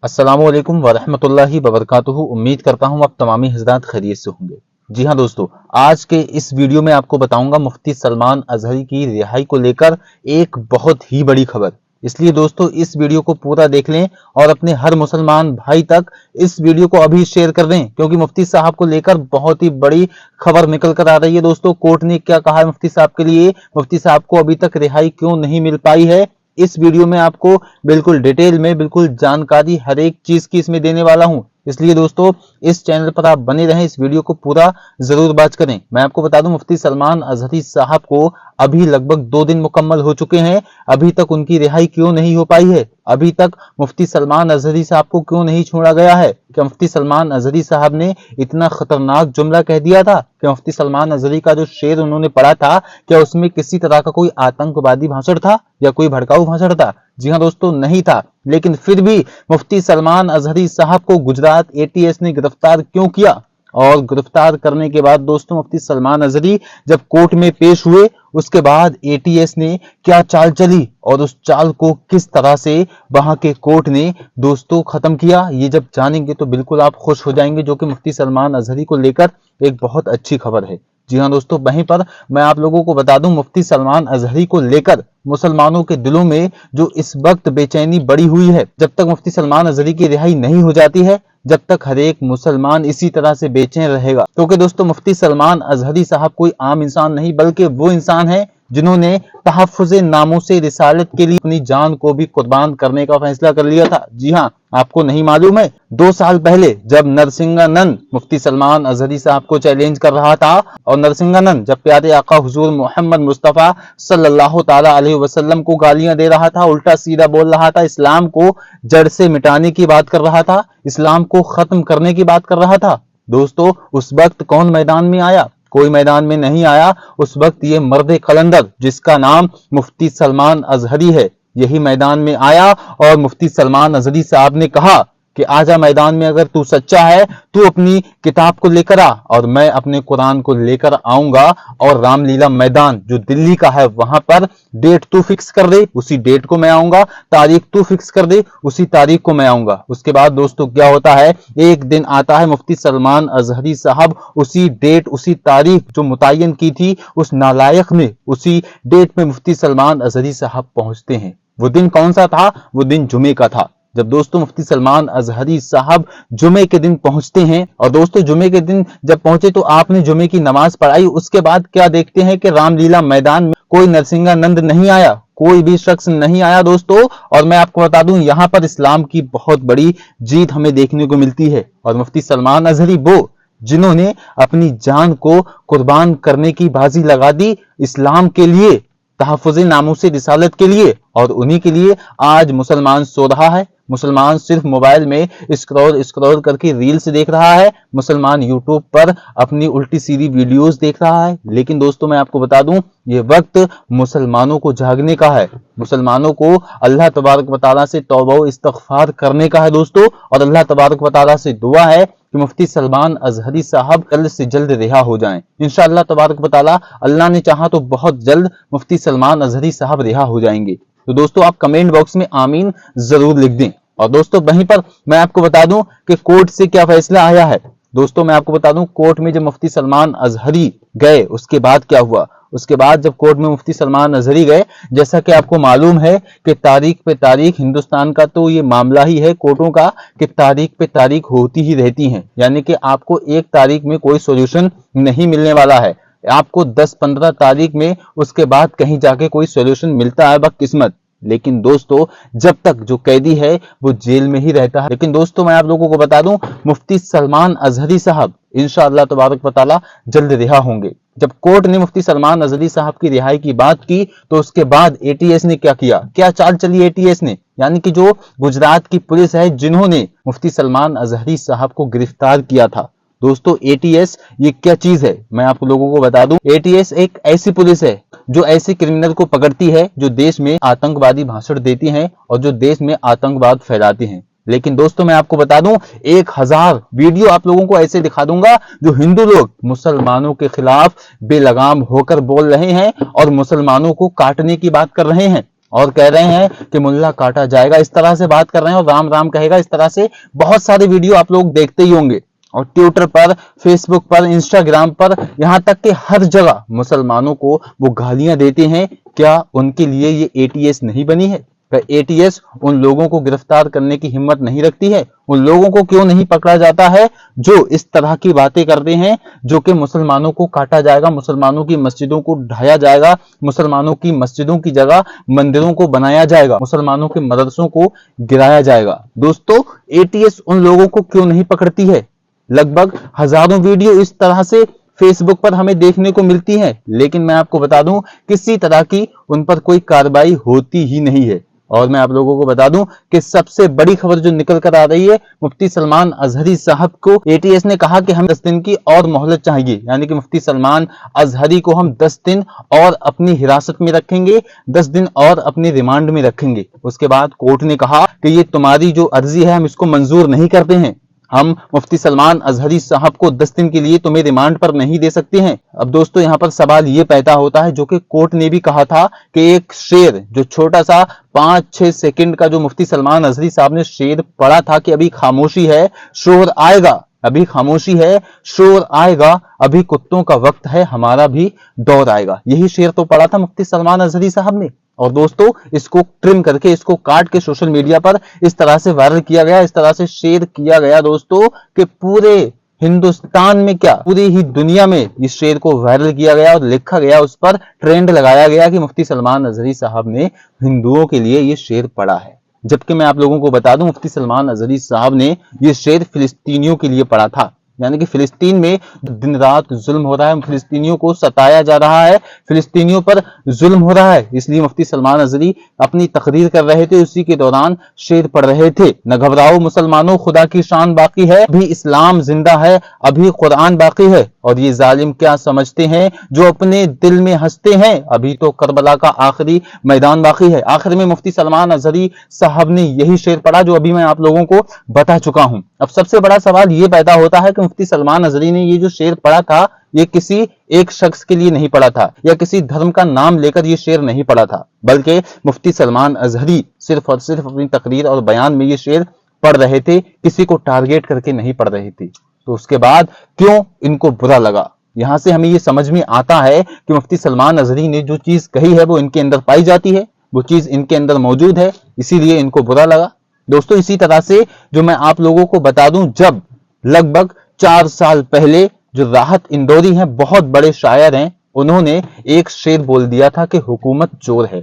अस्सलामु अलैकुम वरहमतुल्लाहि वबरकातुहू। उम्मीद करता हूँ आप तमामी हजरात खैरियत से होंगे। जी हाँ दोस्तों, आज के इस वीडियो में आपको बताऊंगा मुफ्ती सलमान अजहरी की रिहाई को लेकर एक बहुत ही बड़ी खबर। इसलिए दोस्तों इस वीडियो को पूरा देख लें और अपने हर मुसलमान भाई तक इस वीडियो को अभी शेयर कर दें, क्योंकि मुफ्ती साहब को लेकर बहुत ही बड़ी खबर निकल कर आ रही है। दोस्तों कोर्ट ने क्या कहा है मुफ्ती साहब के लिए, मुफ्ती साहब को अभी तक रिहाई क्यों नहीं मिल पाई है, इस वीडियो में आपको बिल्कुल डिटेल में बिल्कुल जानकारी हर एक चीज की इसमें देने वाला हूं। इसलिए दोस्तों इस चैनल पर आप बने रहें, इस वीडियो को पूरा जरूर वॉच करें। मैं आपको बता दूं मुफ्ती सलमान अजहरी साहब को अभी लगभग 2 दिन मुकम्मल हो चुके हैं, अभी तक उनकी रिहाई क्यों नहीं हो पाई है, अभी तक मुफ्ती सलमान अजहरी साहब को क्यों नहीं छोड़ा गया है। क्या मुफ्ती सलमान अजहरी साहब ने इतना खतरनाक जुमला कह दिया था? क्या मुफ्ती सलमान अजहरी का जो शेर उन्होंने पढ़ा था, क्या उसमें किसी तरह का कोई आतंकवादी भाषण था या कोई भड़काऊ भाषण था? जी हाँ दोस्तों, नहीं था। लेकिन फिर भी मुफ्ती सलमान अजहरी साहब को गुजरात एटीएस ने गिरफ्तार क्यों किया, और गिरफ्तार करने के बाद दोस्तों मुफ्ती सलमान अजहरी जब कोर्ट में पेश हुए, उसके बाद एटीएस ने क्या चाल चली और उस चाल को किस तरह से वहां के कोर्ट ने दोस्तों खत्म किया, ये जब जानेंगे तो बिल्कुल आप खुश हो जाएंगे, जो कि मुफ्ती सलमान अजहरी को लेकर एक बहुत अच्छी खबर है। जी हाँ दोस्तों, वहीं पर मैं आप लोगों को बता दूं मुफ्ती सलमान अजहरी को लेकर मुसलमानों के दिलों में जो इस वक्त बेचैनी बढ़ी हुई है, जब तक मुफ्ती सलमान अजहरी की रिहाई नहीं हो जाती है, जब तक हर एक मुसलमान इसी तरह से बेचैन रहेगा। क्योंकि दोस्तों मुफ्ती सलमान अजहरी साहब कोई आम इंसान नहीं, बल्कि वो इंसान है जिन्होंने तहफ़्फ़ुज़ नामूस रिसालत के लिए अपनी जान को भी कुर्बान करने का फैसला कर लिया था। जी हाँ, आपको नहीं मालूम है, 2 साल पहले जब नरसिंहानंद मुफ्ती सलमान अजहरी साहब को चैलेंज कर रहा था, और नरसिंहानंद जब प्यारे आका हुजूर मोहम्मद मुस्तफ़ा सल्लल्लाहु ताला अलैहि वसल्लम को गालियां दे रहा था, उल्टा सीधा बोल रहा था, इस्लाम को जड़ से मिटाने की बात कर रहा था, इस्लाम को खत्म करने की बात कर रहा था, दोस्तों उस वक्त कौन मैदान में आया? कोई मैदान में नहीं आया। उस वक्त ये मर्द कलंदर जिसका नाम मुफ्ती सलमान अजहरी है, यही मैदान में आया और मुफ्ती सलमान अजहरी साहब ने कहा कि आजा मैदान में, अगर तू सच्चा है तू अपनी किताब को लेकर आ और मैं अपने कुरान को लेकर आऊंगा, और रामलीला मैदान जो दिल्ली का है वहां पर डेट तू फिक्स कर दे, उसी डेट को मैं आऊंगा, तारीख तू फिक्स कर दे, उसी तारीख को मैं आऊंगा। उसके बाद दोस्तों क्या होता है, एक दिन आता है मुफ्ती सलमान अजहरी साहब उसी डेट उसी तारीख जो मुतय्यन की थी उस नालायक में, उसी डेट में मुफ्ती सलमान अजहरी साहब पहुंचते हैं। वो दिन कौन सा था? वो दिन जुमे का था। जब दोस्तों मुफ्ती सलमान अजहरी साहब जुमे के दिन पहुंचते हैं, और दोस्तों जुमे के दिन जब पहुंचे तो आपने जुमे की नमाज पढ़ाई, उसके बाद क्या देखते हैं कि रामलीला मैदान में कोई नरसिंहानंद नहीं आया, कोई भी शख्स नहीं आया दोस्तों। और मैं आपको बता दूं यहां पर इस्लाम की बहुत बड़ी जीत हमें देखने को मिलती है, और मुफ्ती सलमान अजहरी वो जिन्होंने अपनी जान को कुर्बान करने की बाजी लगा दी इस्लाम के लिए, तहफ़्फ़ुज़ नामूस रिसालत के लिए, और उन्हीं के लिए आज मुसलमान सो रहा है, मुसलमान सिर्फ मोबाइल में स्क्रॉल करके रील्स देख रहा है, मुसलमान यूट्यूब पर अपनी उल्टी सीधी वीडियोस देख रहा है। लेकिन दोस्तों मैं आपको बता दूं ये वक्त मुसलमानों को जागने का है, मुसलमानों को अल्लाह तबारक व तआला से तौबा व इस्तिग़फ़ार करने का है दोस्तों, और अल्लाह तबारक व तआला से दुआ है कि मुफ्ती सलमान अजहरी साहब जल्द से जल्द रिहा हो जाएं। इंशाअल्लाह तबारक व तआला, अल्लाह ने चाहा तो बहुत जल्द मुफ्ती सलमान अजहरी साहब रिहा हो जाएंगे। तो दोस्तों आप कमेंट बॉक्स में आमीन जरूर लिख दें। और दोस्तों वहीं पर मैं आपको बता दूं कि कोर्ट से क्या फैसला आया है। दोस्तों मैं आपको बता दूं कोर्ट में जब मुफ्ती सलमान अजहरी गए उसके बाद क्या हुआ। उसके बाद जब कोर्ट में मुफ्ती सलमान अजहरी गए, जैसा कि आपको मालूम है कि तारीख पे तारीख, हिंदुस्तान का तो ये मामला ही है कोर्टों का कि तारीख पे तारीख होती ही रहती हैं, यानी कि आपको एक तारीख में कोई सोल्यूशन नहीं मिलने वाला है, आपको 10-15 तारीख में उसके बाद कहीं जाके कोई सोल्यूशन मिलता है बदकिस्मत। लेकिन दोस्तों जब तक जो कैदी है वो जेल में ही रहता है। लेकिन दोस्तों मैं आप लोगों को बता दूं मुफ्ती सलमान अजहरी साहब इंशाअल्लाह तबारक व तआला जल्द रिहा होंगे। जब कोर्ट ने मुफ्ती सलमान अजहरी साहब की रिहाई की बात की तो उसके बाद एटीएस ने क्या किया, क्या चाल चली एटीएस ने, यानी कि जो गुजरात की पुलिस है जिन्होंने मुफ्ती सलमान अजहरी साहब को गिरफ्तार किया था। दोस्तों एटीएस ये क्या चीज है मैं आप लोगों को बता दूं, एटीएस एक ऐसी पुलिस है जो ऐसे क्रिमिनल को पकड़ती है जो देश में आतंकवादी भाषण देती हैं और जो देश में आतंकवाद फैलाते हैं। लेकिन दोस्तों मैं आपको बता दूं 1000 वीडियो आप लोगों को ऐसे दिखा दूंगा जो हिंदू लोग मुसलमानों के खिलाफ बेलगाम होकर बोल रहे हैं और मुसलमानों को काटने की बात कर रहे हैं। और कह रहे हैं कि मुल्ला काटा जाएगा, इस तरह से बात कर रहे हैं, और राम राम कहेगा, इस तरह से बहुत सारे वीडियो आप लोग देखते ही होंगे। और ट्विटर पर, फेसबुक पर, इंस्टाग्राम पर, यहाँ तक कि हर जगह मुसलमानों को वो गालियां देते हैं। क्या उनके लिए ये एटीएस नहीं बनी है? एटीएस उन लोगों को गिरफ्तार करने की हिम्मत नहीं रखती है? उन लोगों को क्यों नहीं पकड़ा जाता है जो इस तरह की बातें करते हैं, जो कि मुसलमानों को काटा जाएगा, मुसलमानों की मस्जिदों को ढाया जाएगा, मुसलमानों की मस्जिदों की जगह मंदिरों को बनाया जाएगा, मुसलमानों के मदरसों को गिराया जाएगा। दोस्तों, एटीएस उन लोगों को क्यों नहीं पकड़ती है? लगभग हजारों वीडियो इस तरह से फेसबुक पर हमें देखने को मिलती है, लेकिन मैं आपको बता दूं किसी तरह की उन पर कोई कार्रवाई होती ही नहीं है। और मैं आप लोगों को बता दूं कि सबसे बड़ी खबर जो निकल कर आ रही है, मुफ्ती सलमान अजहरी साहब को एटीएस ने कहा कि हम 10 दिन की और मोहलत चाहिए, यानी कि मुफ्ती सलमान अजहरी को हम 10 दिन और अपनी हिरासत में रखेंगे, 10 दिन और अपनी रिमांड में रखेंगे। उसके बाद कोर्ट ने कहा कि ये तुम्हारी जो अर्जी है हम इसको मंजूर नहीं करते हैं, हम मुफ्ती सलमान अजहरी साहब को 10 दिन के लिए तुम्हें रिमांड पर नहीं दे सकते हैं। अब दोस्तों, यहाँ पर सवाल ये पैदा होता है, जो कि कोर्ट ने भी कहा था कि एक शेर जो छोटा सा 5-6 सेकंड का जो मुफ्ती सलमान अजहरी साहब ने शेर पढ़ा था कि अभी खामोशी है, शोर आएगा, अभी खामोशी है, शोर आएगा, अभी कुत्तों का वक्त है, हमारा भी दौर आएगा। यही शेर तो पढ़ा था मुफ्ती सलमान अजहरी साहब ने। और दोस्तों, इसको ट्रिम करके, इसको काट के सोशल मीडिया पर इस तरह से वायरल किया गया, इस तरह से शेयर किया गया दोस्तों, कि पूरे हिंदुस्तान में क्या पूरी ही दुनिया में इस शेर को वायरल किया गया और लिखा गया, उस पर ट्रेंड लगाया गया कि मुफ्ती सलमान अजहरी साहब ने हिंदुओं के लिए ये शेर पढ़ा है। जबकि मैं आप लोगों को बता दूं, मुफ्ती सलमान अजहरी साहब ने ये शेर फिलिस्तीनियों के लिए पढ़ा था, यानी कि फिलिस्तीन में दिन रात जुल्म हो रहा है, फिलिस्तीनियों को सताया जा रहा है, फिलिस्तीनियों पर जुल्म हो रहा है, इसलिए मुफ्ती सलमान अजहरी अपनी तकरीर कर रहे थे, उसी के दौरान शेर पढ़ रहे थे। न घबराओ मुसलमानों, खुदा की शान बाकी है, अभी इस्लाम जिंदा है, अभी कुरान बाकी है, और ये जालिम क्या समझते हैं जो अपने दिल में हंसते हैं, अभी तो करबला का आखिरी मैदान बाकी है। आखिर में मुफ्ती सलमान अजहरी साहब ने यही शेर पढ़ा जो अभी मैं आप लोगों को बता चुका हूं। अब सबसे बड़ा सवाल ये पैदा होता है कि मुफ्ती सलमान अजहरी ने ये जो शेर पढ़ा था, ये किसी एक शख्स के लिए नहीं पढ़ा था, या किसी धर्म का नाम लेकर ये शेर नहीं पढ़ा था, बल्कि मुफ्ती सलमान अजहरी सिर्फ और सिर्फ अपनी तकरीर और बयान में ये शेर पढ़ रहे थे, किसी को टारगेट करके नहीं पढ़ रहे थे। तो उसके बाद क्यों इनको बुरा लगा? यहां से हमें ये समझ में आता है कि मुफ्ती सलमान अजहरी ने जो चीज कही है वो इनके अंदर पाई जाती है, वो चीज इनके अंदर मौजूद है, इसीलिए इनको बुरा लगा। दोस्तों, इसी तरह से जो मैं आप लोगों को बता दूं, जब लगभग 4 साल पहले जो राहत इंदौरी हैं, बहुत बड़े शायर हैं, उन्होंने एक शेर बोल दिया था कि हुकूमत चोर है।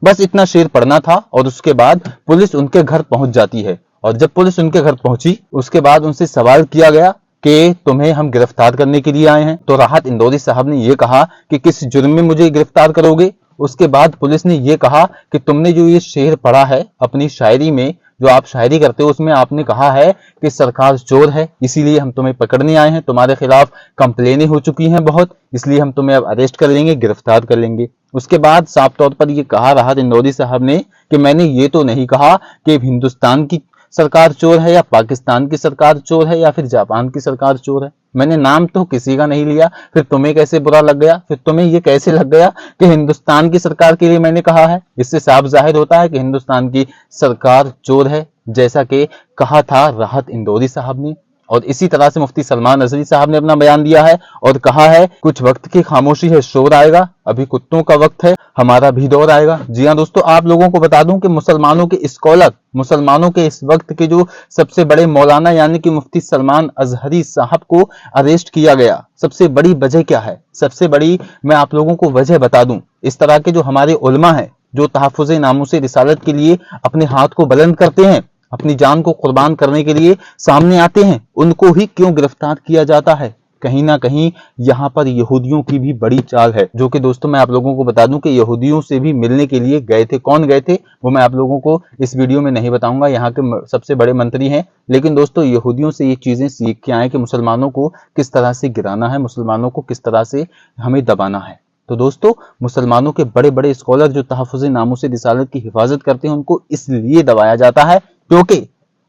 बस इतना शेर पढ़ना था और उसके बाद पुलिस उनके घर पहुंच जाती है। और जब पुलिस उनके घर पहुंची, उसके बाद उनसे सवाल किया गया कि तुम्हें हम गिरफ्तार करने के लिए आए हैं। तो राहत इंदौरी साहब ने यह कहा कि किस जुर्म में मुझे गिरफ्तार करोगे? उसके बाद पुलिस ने यह कहा कि तुमने जो ये शेर पढ़ा है अपनी शायरी में, जो आप शायरी करते हो, उसमें आपने कहा है कि सरकार चोर है, इसीलिए हम तुम्हें पकड़ने आए हैं, तुम्हारे खिलाफ कंप्लेनें हो चुकी हैं बहुत, इसलिए हम तुम्हें अब अरेस्ट कर लेंगे, गिरफ्तार कर लेंगे। उसके बाद साफ तौर पर यह कहा राहत इंदौरी साहब ने कि मैंने ये तो नहीं कहा कि हिंदुस्तान की सरकार चोर है, या पाकिस्तान की सरकार चोर है, या फिर जापान की सरकार चोर है। मैंने नाम तो किसी का नहीं लिया, फिर तुम्हें कैसे बुरा लग गया? फिर तुम्हें ये कैसे लग गया कि हिंदुस्तान की सरकार के लिए मैंने कहा है? इससे साफ जाहिर होता है कि हिंदुस्तान की सरकार चोर है, जैसा कि कहा था राहत इंदौरी साहब ने। और इसी तरह से मुफ्ती सलमान अजहरी साहब ने अपना बयान दिया है और कहा है, कुछ वक्त की खामोशी है, शोर आएगा, अभी कुत्तों का वक्त है, हमारा भी दौर आएगा। जी हाँ दोस्तों, आप लोगों को बता दूं कि मुसलमानों के स्कॉलर, मुसलमानों के इस वक्त के जो सबसे बड़े मौलाना यानी कि मुफ्ती सलमान अजहरी साहब को अरेस्ट किया गया, सबसे बड़ी वजह क्या है? सबसे बड़ी मैं आप लोगों को वजह बता दूं, इस तरह के जो हमारे उलमा हैं, जो तहफ़्फ़ुज़ नामूस रिसालत के लिए अपने हाथ को बुलंद करते हैं, अपनी जान को कुर्बान करने के लिए सामने आते हैं, उनको ही क्यों गिरफ्तार किया जाता है? कहीं ना कहीं यहाँ पर यहूदियों की भी बड़ी चाल है, जो कि दोस्तों मैं आप लोगों को बता दूं कि यहूदियों से भी मिलने के लिए गए थे। कौन गए थे वो मैं आप लोगों को इस वीडियो में नहीं बताऊंगा, यहाँ के सबसे बड़े मंत्री हैं, लेकिन दोस्तों यहूदियों से ये चीजें सीख के आए कि मुसलमानों को किस तरह से गिराना है, मुसलमानों को किस तरह से हमें दबाना है। तो दोस्तों, मुसलमानों के बड़े बड़े स्कॉलर जो तहफ़्फ़ुज़ नामूस रिसालत की हिफाजत करते हैं, उनको इसलिए दबाया जाता है क्योंकि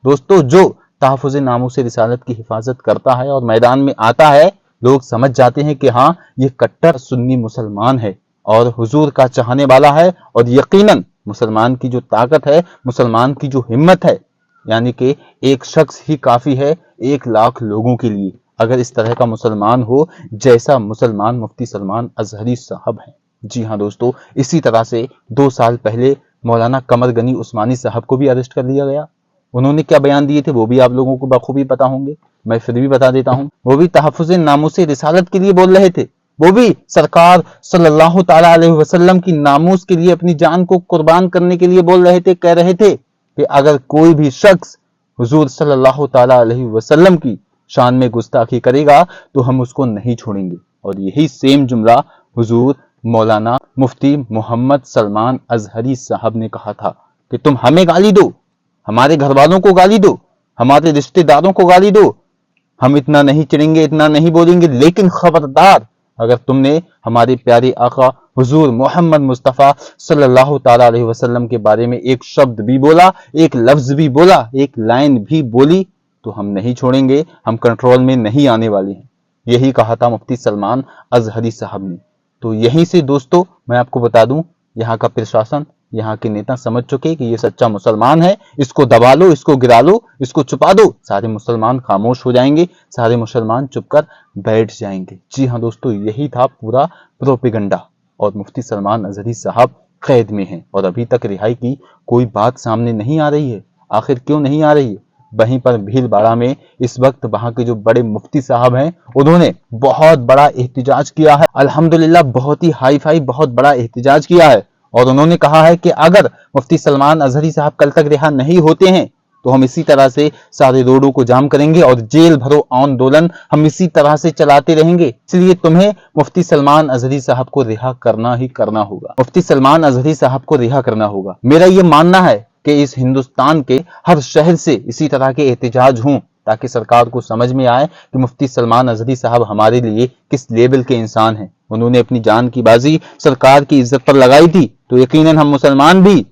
दोस्तों जो तहफ़्फ़ुज़ नामूस रिसालत की हिफाजत करता है और मैदान में आता है, लोग समझ जाते हैं कि हाँ, ये कट्टर सुन्नी मुसलमान है और हुजूर का चाहने वाला है, और यकीनन मुसलमान की जो ताकत है, मुसलमान की जो हिम्मत है, यानी कि एक शख्स ही काफी है 1 लाख लोगों के लिए। अगर इस तरह का मुसलमान हो जैसा मुसलमान मुफ्ती सलमान अजहरी साहब हैं। जी हाँ दोस्तों, इसी तरह से 2 साल पहले मौलाना कमर गनी उस्मानी साहब को भी अरेस्ट कर लिया गया। उन्होंने क्या बयान दिए थे वो भी आप लोगों को बखूबी पता होंगे, मैं फिर भी बता देता हूं। वो भी तहफ़्फ़ुज़ नामूस रिसालत के लिए बोल रहे थे। वो भी सरकार सल्लल्लाहु ताला अलैहि वसल्लम की नामूस के लिए अपनी जान को कुर्बान करने के लिए बोल रहे थे। कह रहे थे कि अगर कोई भी शख्स हुजूर सल्लल्लाहु ताला अलैहि वसल्लम की शान में गुस्ताखी करेगा तो हम उसको नहीं छोड़ेंगे। और यही सेम जुमला हुजूर मौलाना मुफ्ती मोहम्मद सलमान अजहरी साहब ने कहा था कि तुम हमें गाली दो, हमारे घर वालों को गाली दो, हमारे रिश्तेदारों को गाली दो, हम इतना नहीं चिढ़ेंगे, इतना नहीं बोलेंगे, लेकिन खबरदार अगर तुमने हमारे प्यारे आका हुजूर मोहम्मद मुस्तफ़ा सल्लल्लाहु ताला अलैहि वसल्लम के बारे में एक शब्द भी बोला, एक लफ्ज भी बोला, एक लाइन भी बोली तो हम नहीं छोड़ेंगे, हम कंट्रोल में नहीं आने वाले हैं। यही कहा था मुफ्ती सलमान अजहरी साहब ने। तो यहीं से दोस्तों मैं आपको बता दूं, यहाँ का प्रशासन, यहाँ के नेता समझ चुके कि ये सच्चा मुसलमान है, इसको दबा लो, इसको गिरा लो, इसको छुपा दो, सारे मुसलमान खामोश हो जाएंगे, सारे मुसलमान चुपकर बैठ जाएंगे। जी हाँ दोस्तों, यही था पूरा प्रोपेगेंडा। और मुफ्ती सलमान अजहरी साहब कैद में हैं और अभी तक रिहाई की कोई बात सामने नहीं आ रही है। आखिर क्यों नहीं आ रही है? वहीं पर भीलवाड़ा में इस वक्त वहां के जो बड़े मुफ्ती साहब हैं उन्होंने बहुत बड़ा एहतिजाज किया है। अल्हम्दुलिल्लाह बहुत ही हाई फाई बहुत बड़ा एहतिजाज किया है और उन्होंने कहा है कि अगर मुफ्ती सलमान अजहरी साहब कल तक रिहा नहीं होते हैं तो हम इसी तरह से सारे रोडों को जाम करेंगे और जेल भरो आंदोलन हम इसी तरह से चलाते रहेंगे। इसलिए तुम्हें मुफ्ती सलमान अजहरी साहब को रिहा करना ही करना होगा। मुफ्ती सलमान अजहरी साहब को रिहा करना होगा। मेरा ये मानना है कि इस हिंदुस्तान के हर शहर से इसी तरह के एहतिजाज हों ताकि सरकार को समझ में आए कि मुफ्ती सलमान अजहरी साहब हमारे लिए किस लेवल के इंसान हैं। उन्होंने अपनी जान की बाजी सरकार की इज्जत पर लगाई थी, तो यकीनन हम मुसलमान भी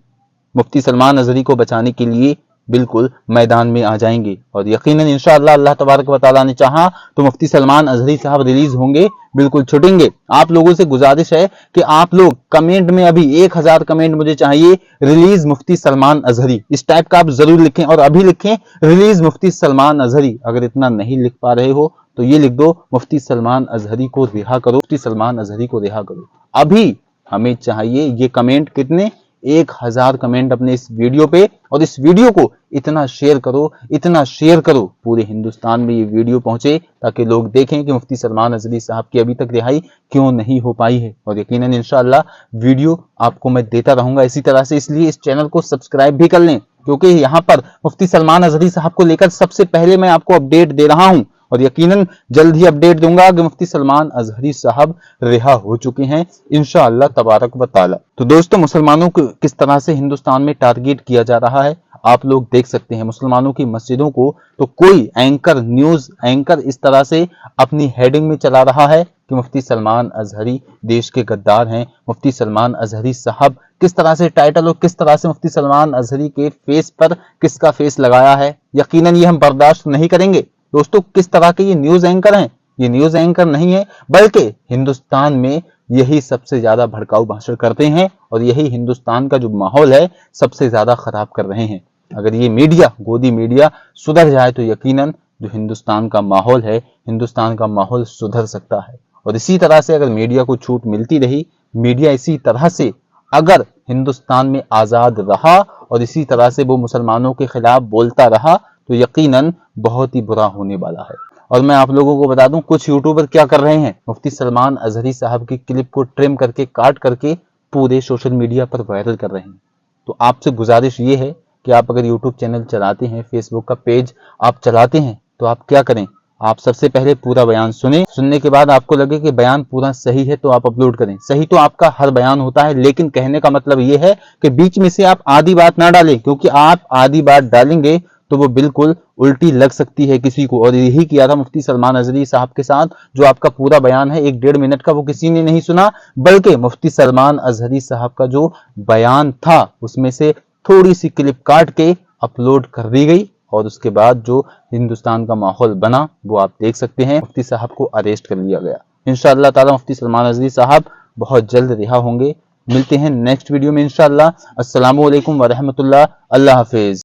मुफ्ती सलमान अजहरी को बचाने के लिए बिल्कुल मैदान में आ जाएंगे। और यकीनन इंशाअल्लाह अल्लाह तबारक व तआला ने चाहा तो मुफ्ती सलमान अजहरी साहब रिलीज होंगे, बिल्कुल छुटेंगे। आप लोगों से गुजारिश है कि आप लोग कमेंट में अभी 1000 कमेंट मुझे चाहिए, रिलीज मुफ्ती सलमान अजहरी, इस टाइप का आप जरूर लिखें और अभी लिखें रिलीज मुफ्ती सलमान अजहरी। अगर इतना नहीं लिख पा रहे हो तो ये लिख दो मुफ्ती सलमान अजहरी को रिहा करो, मुफ्ती सलमान अजहरी को रिहा करो। अभी हमें चाहिए ये कमेंट, कितने? 1000 कमेंट अपने इस वीडियो पे। और इस वीडियो को इतना शेयर करो, इतना शेयर करो, पूरे हिंदुस्तान में ये वीडियो पहुंचे ताकि लोग देखें कि मुफ्ती सलमान अजहरी साहब की अभी तक रिहाई क्यों नहीं हो पाई है। और यकीनन इंशाअल्लाह वीडियो आपको मैं देता रहूंगा इसी तरह से, इसलिए इस चैनल को सब्सक्राइब भी कर लें क्योंकि यहाँ पर मुफ्ती सलमान अजहरी साहब को लेकर सबसे पहले मैं आपको अपडेट दे रहा हूं और यकीनन जल्द ही अपडेट दूंगा कि मुफ्ती सलमान अजहरी साहब रिहा हो चुके हैं इंशाअल्लाह तबारक व तआला। तो दोस्तों, मुसलमानों को किस तरह से हिंदुस्तान में टारगेट किया जा रहा है आप लोग देख सकते हैं। मुसलमानों की मस्जिदों को तो कोई एंकर, न्यूज एंकर इस तरह से अपनी हेडिंग में चला रहा है कि मुफ्ती सलमान अजहरी देश के गद्दार हैं। मुफ्ती सलमान अजहरी साहब किस तरह से टाइटल और किस तरह से मुफ्ती सलमान अजहरी के फेस पर किसका फेस लगाया है, यकीनन ये हम बर्दाश्त नहीं करेंगे। दोस्तों, किस तरह के ये न्यूज एंकर हैं? ये न्यूज एंकर नहीं है बल्कि हिंदुस्तान में यही सबसे ज्यादा भड़काऊ भाषण करते हैं और यही हिंदुस्तान का जो माहौल है सबसे ज्यादा खराब कर रहे हैं। अगर ये मीडिया, गोदी मीडिया सुधर जाए तो यकीनन जो हिंदुस्तान का माहौल है, हिंदुस्तान का माहौल सुधर सकता है। और इसी तरह से अगर मीडिया को छूट मिलती रही, मीडिया इसी तरह से अगर हिंदुस्तान में आजाद रहा और इसी तरह से वो मुसलमानों के खिलाफ बोलता रहा तो यकीनन बहुत ही बुरा होने वाला है। और मैं आप लोगों को बता दूं, कुछ यूट्यूबर क्या कर रहे हैं, मुफ्ती सलमान अजहरी साहब की क्लिप को ट्रिम करके, काट करके पूरे सोशल मीडिया पर वायरल कर रहे हैं। तो आपसे गुजारिश ये है कि आप अगर यूट्यूब चैनल चलाते हैं, फेसबुक का पेज आप चलाते हैं, तो आप क्या करें, आप सबसे पहले पूरा बयान सुने, सुनने के बाद आपको लगे कि बयान पूरा सही है तो आप अपलोड करें। सही तो आपका हर बयान होता है, लेकिन कहने का मतलब ये है कि बीच में से आप आधी बात ना डालें, क्योंकि आप आधी बात डालेंगे तो वो बिल्कुल उल्टी लग सकती है किसी को। और यही किया था मुफ्ती सलमान अजहरी साहब के साथ। जो आपका पूरा बयान है 1-1.5 मिनट का, वो किसी ने नहीं सुना, बल्कि मुफ्ती सलमान अजहरी साहब का जो बयान था उसमें से थोड़ी सी क्लिप काट के अपलोड कर दी गई। और उसके बाद जो हिंदुस्तान का माहौल बना वो आप देख सकते हैं। मुफ्ती साहब को अरेस्ट कर लिया गया। इंशाअल्लाह ताला मुफ्ती सलमान अजहरी साहब बहुत जल्द रिहा होंगे। ملتے ہیں نیکسٹ ویڈیو میں انشاءاللہ۔ السلام علیکم ورحمۃ اللہ، اللہ حافظ۔